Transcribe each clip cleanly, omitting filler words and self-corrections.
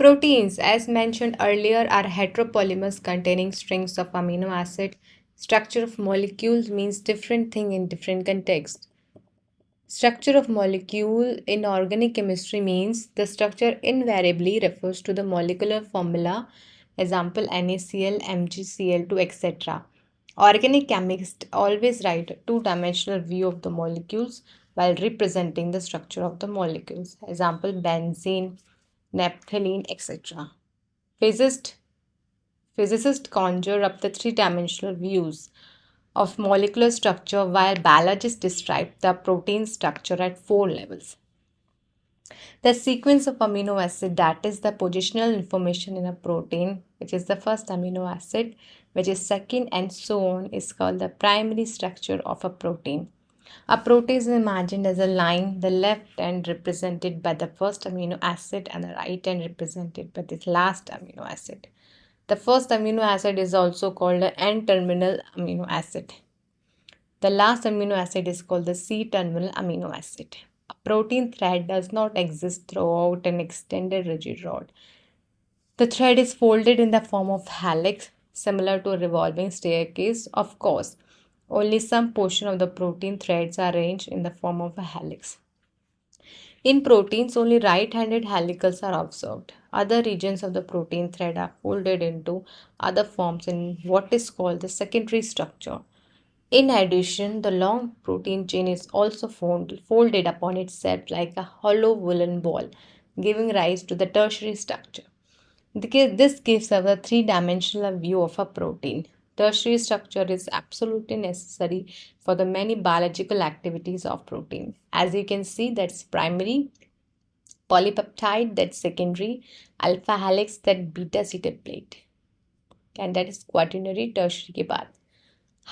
Proteins, as mentioned earlier, are heteropolymers containing strings of amino acid. Structure of molecules means different thing in different contexts. Structure of molecule in organic chemistry means the structure invariably refers to the molecular formula, example NaCl, MgCl2, etc. Organic chemists always write a two-dimensional view of the molecules while representing the structure of the molecules, example benzene, naphthalene, etc. Physicists conjure up the three-dimensional views of molecular structure while biologists describe the protein structure at four levels. The sequence of amino acid, that is the positional information in a protein, which is the first amino acid, which is second, and so on, is called the primary structure of a protein. A protein is imagined as a line, the left end represented by the first amino acid and the right end represented by the last amino acid. The first amino acid is also called the N-terminal amino acid. The last amino acid is called the C-terminal amino acid. A protein thread does not exist throughout an extended rigid rod. The thread is folded in the form of helix, similar to a revolving staircase. Of course, only some portion of the protein threads are arranged in the form of a helix. In proteins, only right-handed helicals are observed. Other regions of the protein thread are folded into other forms in what is called the secondary structure. In addition, the long protein chain is also folded upon itself like a hollow woolen ball, giving rise to the tertiary structure. This gives us a three-dimensional view of a protein. Tertiary structure is absolutely necessary for the many biological activities of protein. As you can see, that's primary, polypeptide, that's secondary, alpha helix, that beta seated plate, and that is quaternary. Tertiary के बाद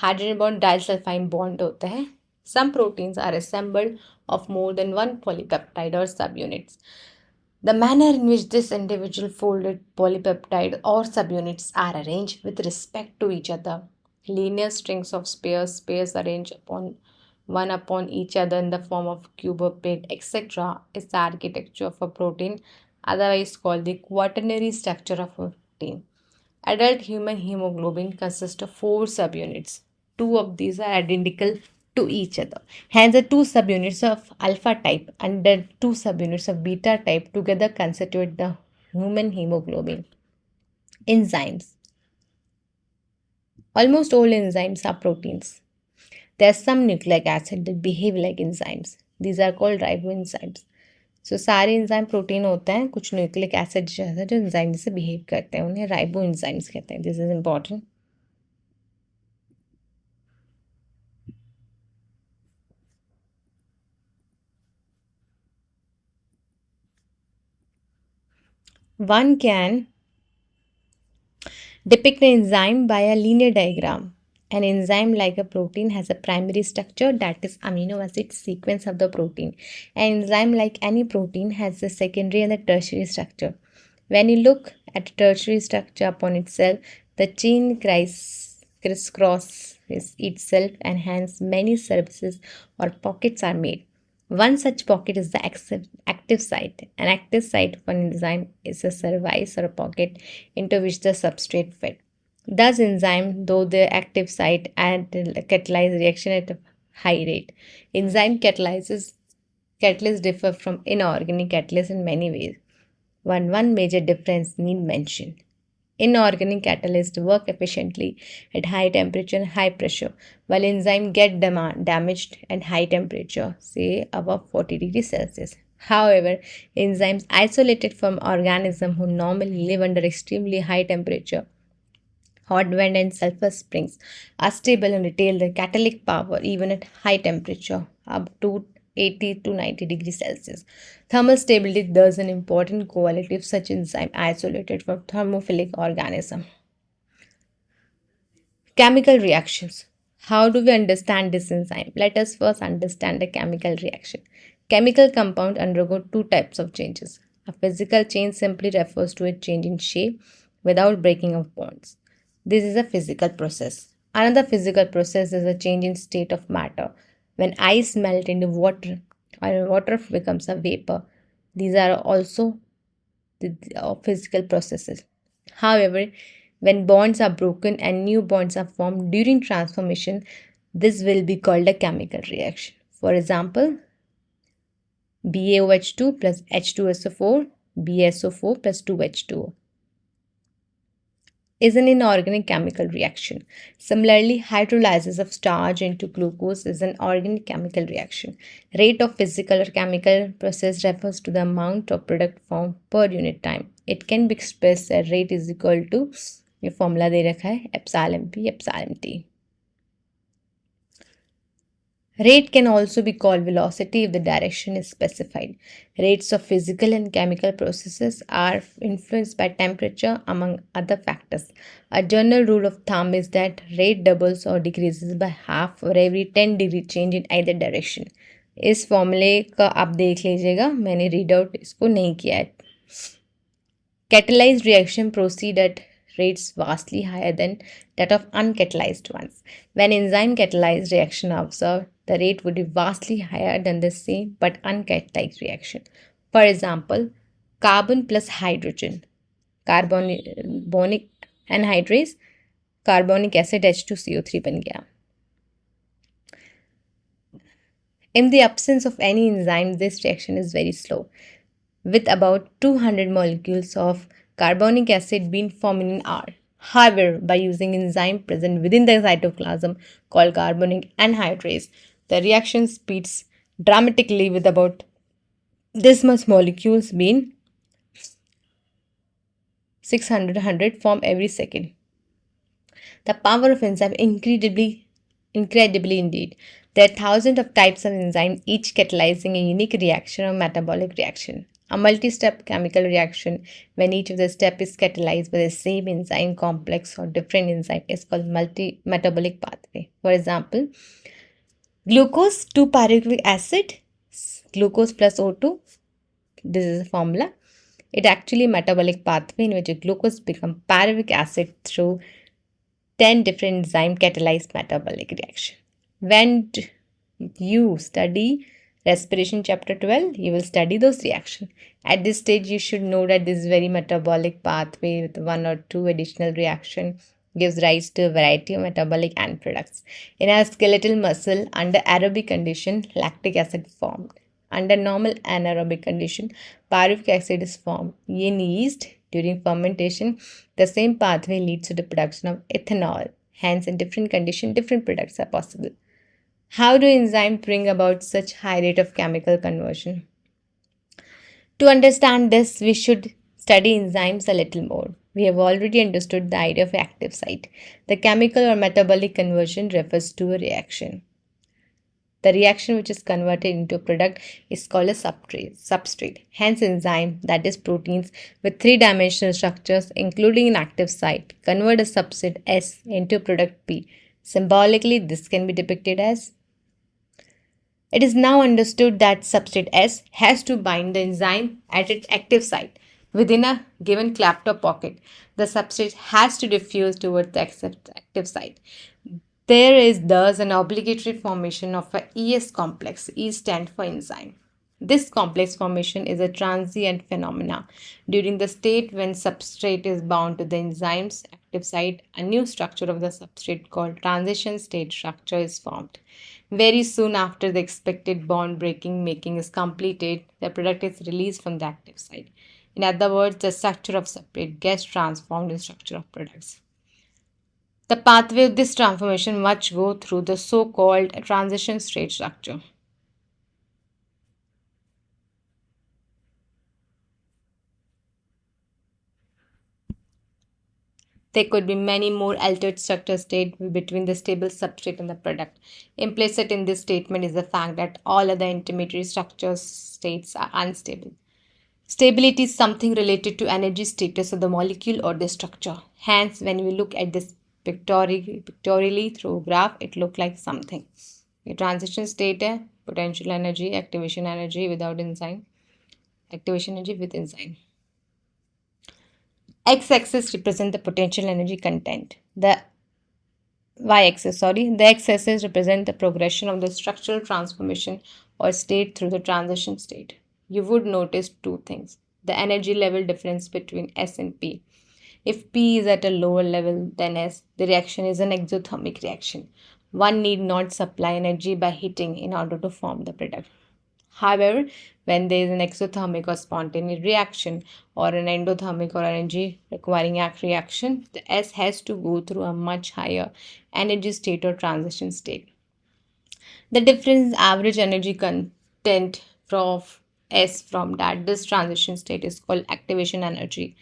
hydrogen bond disulphide bond होता है. Some proteins are assembled of more than one polypeptide or subunits. The manner in which this individual folded polypeptide or subunits are arranged with respect to each other, linear strings of pairs arranged upon each other in the form of cube or plate, etc., is the architecture of a protein, otherwise called the quaternary structure of a protein. Adult human hemoglobin consists of 4 subunits. 2 of these are identical to each other. Hence, the 2 subunits of alpha type and the 2 subunits of beta type together constitute the human hemoglobin. Enzymes. Almost all enzymes are proteins. There are some nucleic acids that behave like enzymes. These are called riboenzymes. सो सारे enzyme protein होते हैं, कुछ nucleic acid जैसे जो enzyme से behave करते हैं उन्हें राइबो एंजाइम्स कहते हैं. This is important. One can depict an enzyme by a linear diagram. An enzyme like a protein has a primary structure, that is amino acid sequence of the protein. An enzyme like any protein has the secondary and the tertiary structure. When you look at the tertiary structure upon itself, the chain crisscrosses itself and hence many surfaces or pockets are made. One such pocket is the active site. An active site for an enzyme is a surface or a pocket into which the substrate fit. Thus, enzyme, though the active site and catalyze reaction at a high rate. Enzyme catalysts differ from inorganic catalysts in many ways. One major difference need mention. Inorganic catalysts work efficiently at high temperature and high pressure, while enzymes get damaged at high temperature, say above 40 degrees Celsius. However, enzymes isolated from organisms who normally live under extremely high temperature, hot wind and sulfur springs, are stable and retain their catalytic power even at high temperature, up to 80 to 90 degrees Celsius. Thermal stability is thus an important quality of such enzyme isolated from thermophilic organism. Chemical reactions. How do we understand this enzyme? Let us first understand the chemical reaction. Chemical compounds undergo 2 types of changes. A physical change simply refers to a change in shape without breaking of bonds. This is a physical process. Another physical process is a change in state of matter. When ice melts into water or water becomes a vapor, these are also of physical processes. However, when bonds are broken and new bonds are formed during transformation, this will be called a chemical reaction. For example, BaOH2 plus H2SO4, BSO4 plus 2H2O is an inorganic chemical reaction. Similarly, hydrolysis of starch into glucose is an organic chemical reaction. Rate of physical or chemical process refers to the amount of product formed per unit time. It can be expressed as rate is equal to, ये formula दे रखा है, epsilon P, epsilon T. Rate can also be called velocity if the direction is specified. Rates of physical and chemical processes are influenced by temperature, among other factors. A general rule of thumb is that rate doubles or decreases by half for every 10-degree change in either direction. इस फॉर्मूले का आप देख लीजिएगा, मैंने read out इसको नहीं किया है. Catalyzed reaction proceed at rates vastly higher than that of uncatalyzed ones. When enzyme catalyzed reaction are observed, the rate would be vastly higher than the same but uncatalyzed reaction. For example, carbon plus hydrogen, carbonic anhydrase, carbonic acid H2CO3 बन गया. In the absence of any enzyme, this reaction is very slow, with about 200 molecules of carbonic acid being formed in an hour. However, by using enzyme present within the cytoplasm called carbonic anhydrase, the reaction speeds dramatically with about this much molecules being 600 formed every second. The power of enzyme incredibly indeed. There are thousands of types of enzymes, each catalyzing a unique reaction or metabolic reaction. A multi-step chemical reaction, when each of the steps is catalyzed by the same enzyme complex or different enzyme, is called multi-metabolic pathway. For example, glucose 2-pyruvic acid, glucose plus O2, this is a formula. It actually metabolic pathway in which a glucose becomes pyruvic acid through 10 different enzyme catalyzed metabolic reaction. When you study respiration chapter 12, you will study those reactions. At this stage, you should know that this very metabolic pathway with 1 or 2 additional reaction gives rise to a variety of metabolic end products. In our skeletal muscle, under aerobic condition, lactic acid formed. Under normal anaerobic condition, pyruvic acid is formed. In yeast, during fermentation, the same pathway leads to the production of ethanol. Hence, in different conditions, different products are possible. How do enzymes bring about such high rate of chemical conversion? To understand this, we should study enzymes a little more. We have already understood the idea of active site. The chemical or metabolic conversion refers to a reaction. The reaction which is converted into a product is called a substrate. Hence, enzyme, that is proteins with 3-dimensional structures, including an active site, convert a substrate S into a product P. Symbolically, this can be depicted as: it is now understood that substrate S has to bind the enzyme at its active site within a given Klaptor pocket. The substrate has to diffuse towards the active site. There is thus an obligatory formation of a ES complex. E stands for enzyme. This complex formation is a transient phenomena. During the state when substrate is bound to the enzyme's active site, a new structure of the substrate called transition state structure is formed. Very soon after the expected bond breaking making is completed, the product is released from the active site. In other words, the structure of substrate gets transformed into structure of products. The pathway of this transformation must go through the so-called transition state structure. There could be many more altered structure states between the stable substrate and the product. Implicit in this statement is the fact that all other intermediate structure states are unstable. Stability is something related to energy status of the molecule or the structure. Hence, when we look at this pictorially through a graph, it looks like something. A transition state है, potential energy, activation energy without enzyme, activation energy with enzyme. X-axis represent the potential energy content. The y-axis represent the progression of the structural transformation or state through the transition state. You would notice two things. the energy level difference between S and P. If P is at a lower level than S, the reaction is an exothermic reaction. One need not supply energy by heating in order to form the product. However, when there is an exothermic or spontaneous reaction or an endothermic or energy requiring reaction, the S has to go through a much higher energy state or transition state. The difference average energy content of S from this transition state is called activation energy.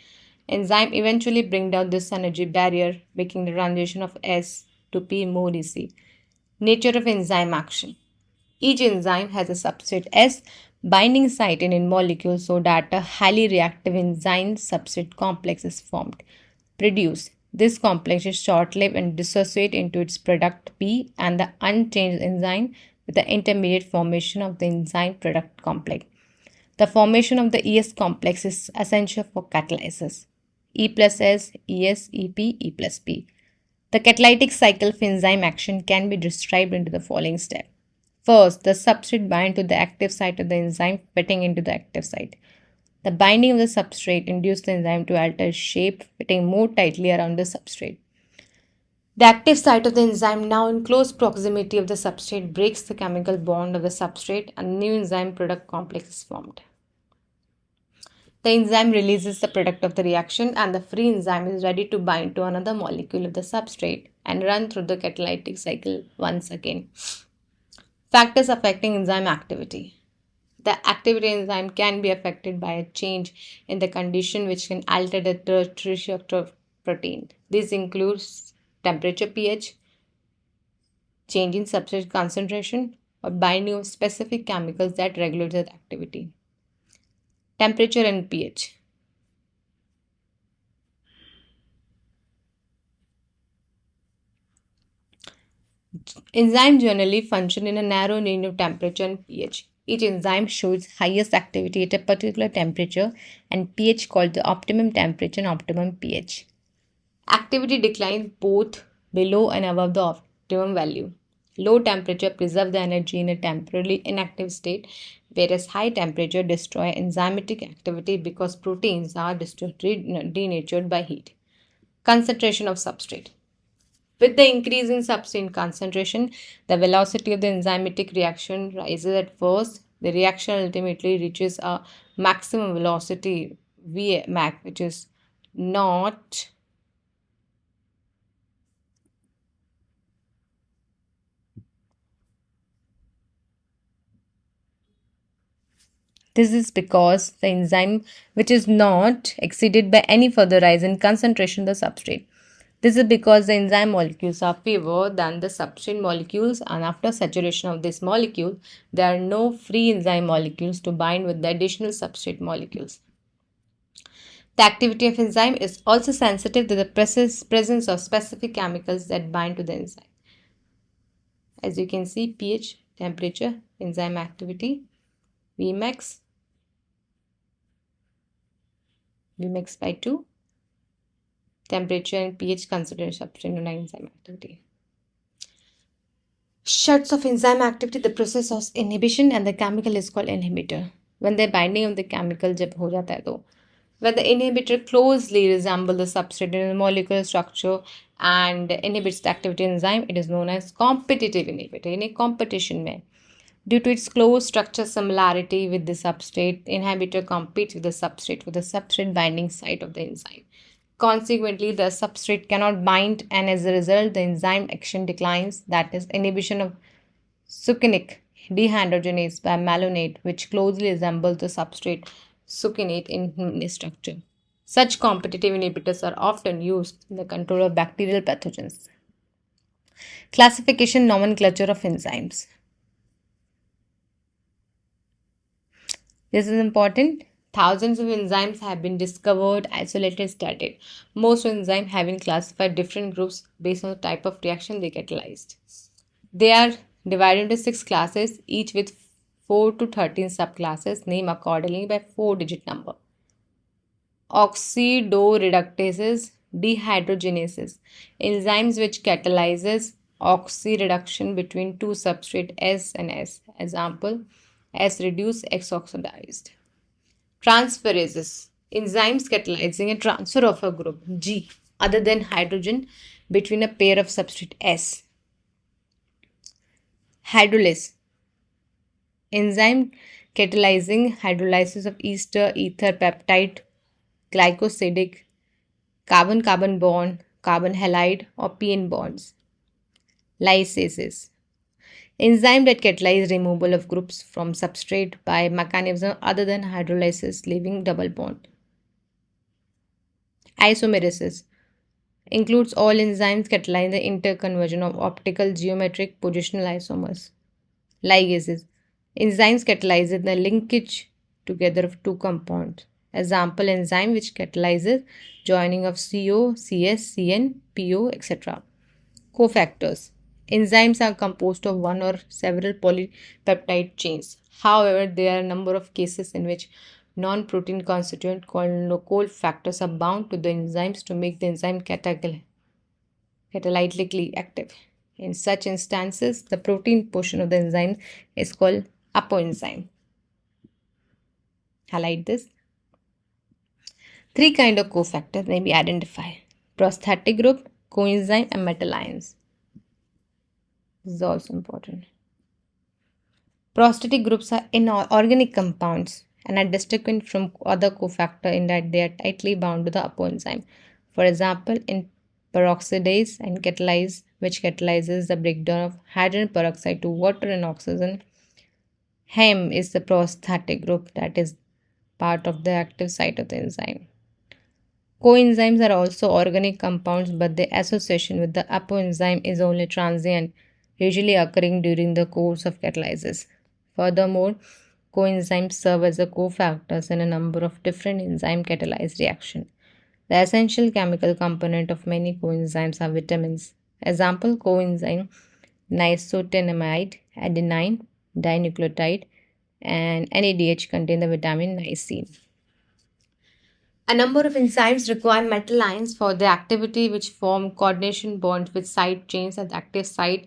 Enzyme eventually bring down this energy barrier, making the transition of S to P more easy. Nature of enzyme action. Each enzyme has a substrate S binding site in molecule so that a highly reactive enzyme substrate complex is formed. Produce. This complex is short-lived and dissociate into its product P and the unchanged enzyme with the intermediate formation of the enzyme product complex. The formation of the ES complex is essential for catalysis. E plus S, ES, EP, E plus P. The catalytic cycle of enzyme action can be described into the following steps. First, the substrate binds to the active site of the enzyme, fitting into the active site. The binding of the substrate induces the enzyme to alter its shape, fitting more tightly around the substrate. The active site of the enzyme, now in close proximity of the substrate, breaks the chemical bond of the substrate and a new enzyme product complex is formed. The enzyme releases the product of the reaction and the free enzyme is ready to bind to another molecule of the substrate and run through the catalytic cycle once again. Factors affecting enzyme activity. The activity enzyme can be affected by a change in the condition which can alter the tertiary structure of protein. This includes temperature pH, change in substrate concentration, or binding of specific chemicals that regulate the activity. Temperature and pH. Enzymes generally function in a narrow range of temperature and pH. Each enzyme shows highest activity at a particular temperature and pH called the optimum temperature and optimum pH. Activity declines both below and above the optimum value. Low temperature preserves the energy in a temporarily inactive state, whereas high temperature destroys enzymatic activity because proteins are denatured by heat. Concentration of substrate. With the increase in substrate concentration, the velocity of the enzymatic reaction rises at first. The reaction ultimately reaches a maximum velocity Vmax, which is not This is because the enzyme which is not exceeded by any further rise in concentration of the substrate. This is because the enzyme molecules are fewer than the substrate molecules and after saturation of this molecule, there are no free enzyme molecules to bind with the additional substrate molecules. The activity of enzyme is also sensitive to the presence of specific chemicals that bind to the enzyme. As you can see, pH, temperature, enzyme activity, Vmax by 2, temperature and pH considered substrate and enzyme activity. Shuts of enzyme activity, the process of inhibition and the chemical is called inhibitor. When the binding of the chemical जब हो जाता है तो when the inhibitor closely resembles the substrate in a molecular structure and inhibits the activity enzyme, it is known as competitive inhibitor. In a competition में due to its close structure similarity with the substrate, inhibitor competes with the substrate binding site of the enzyme. Consequently, the substrate cannot bind and as a result, the enzyme action declines, that is, inhibition of succinic dehydrogenase by malonate, which closely resembles the substrate succinate in structure. Such competitive inhibitors are often used in the control of bacterial pathogens. Classification nomenclature of enzymes. This is important. Thousands of enzymes have been discovered, isolated, studied. Most enzymes have been classified different groups based on the type of reaction they catalyzed. They are divided into 6 classes, each with 4 to 13 subclasses, named accordingly by 4-digit number. Oxidoreductases, dehydrogenases, enzymes which catalyzes oxyreduction between two substrates S and S. Example, S reduced, X oxidized. Transferases, enzymes catalyzing a transfer of a group G other than hydrogen between a pair of substrate S. Hydrolase, enzyme catalyzing hydrolysis of ester, ether, peptide, glycosidic, carbon-carbon bond, carbon halide or PN bonds. Lysases, enzyme that catalyze removal of groups from substrate by mechanism other than hydrolysis, leaving double bond. Isomerases includes all enzymes catalyzing the interconversion of optical geometric positional isomers. Ligases, enzymes catalyzing the linkage together of two compounds. Example, enzyme which catalyzes joining of CO, CS, CN, PO, etc. Cofactors, enzymes are composed of one or several polypeptide chains. However, there are a number of cases in which non-protein constituent called cofactors are bound to the enzymes to make the enzyme catalytically active. In such instances, the protein portion of the enzyme is called apoenzyme. Highlight this. Three kinds of cofactors may be identified: prosthetic group, coenzyme, and metal ions. This is also important. Prosthetic groups are inorganic compounds and are distinct from other cofactors in that they are tightly bound to the apoenzyme. For example, in peroxidase and catalase, which catalyzes the breakdown of hydrogen peroxide to water and oxygen. Heme is the prosthetic group that is part of the active site of the enzyme. Coenzymes are also organic compounds, but their association with the apoenzyme is only transient, usually occurring during the course of catalysis. Furthermore, coenzymes serve as cofactors in a number of different enzyme catalyzed reactions. The essential chemical component of many coenzymes are vitamins. Example, coenzyme nicotinamide, adenine, dinucleotide, and NADH contain the vitamin niacin. A number of enzymes require metal ions for their activity, which form coordination bonds with side chains at the active site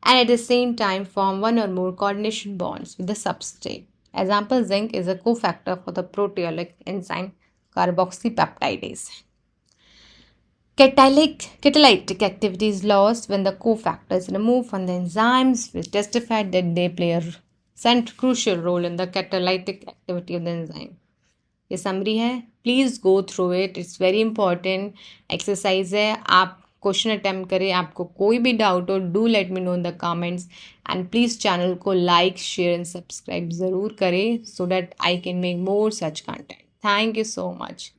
and at the same time form one or more coordination bonds with the substrate. Example, zinc is a cofactor for the proteolytic enzyme carboxypeptidase. Catalytic activity is lost when the cofactor is removed from the enzymes, which testified that they play a crucial role in the catalytic activity of the enzyme. ये summary है, please go through it, it's very important exercise है. आप question attempt करें. आपको कोई भी doubt हो, do let me know in the comments and please channel को लाइक, शेयर एंड सब्सक्राइब ज़रूर करें so that I can make more such content. Thank you so much.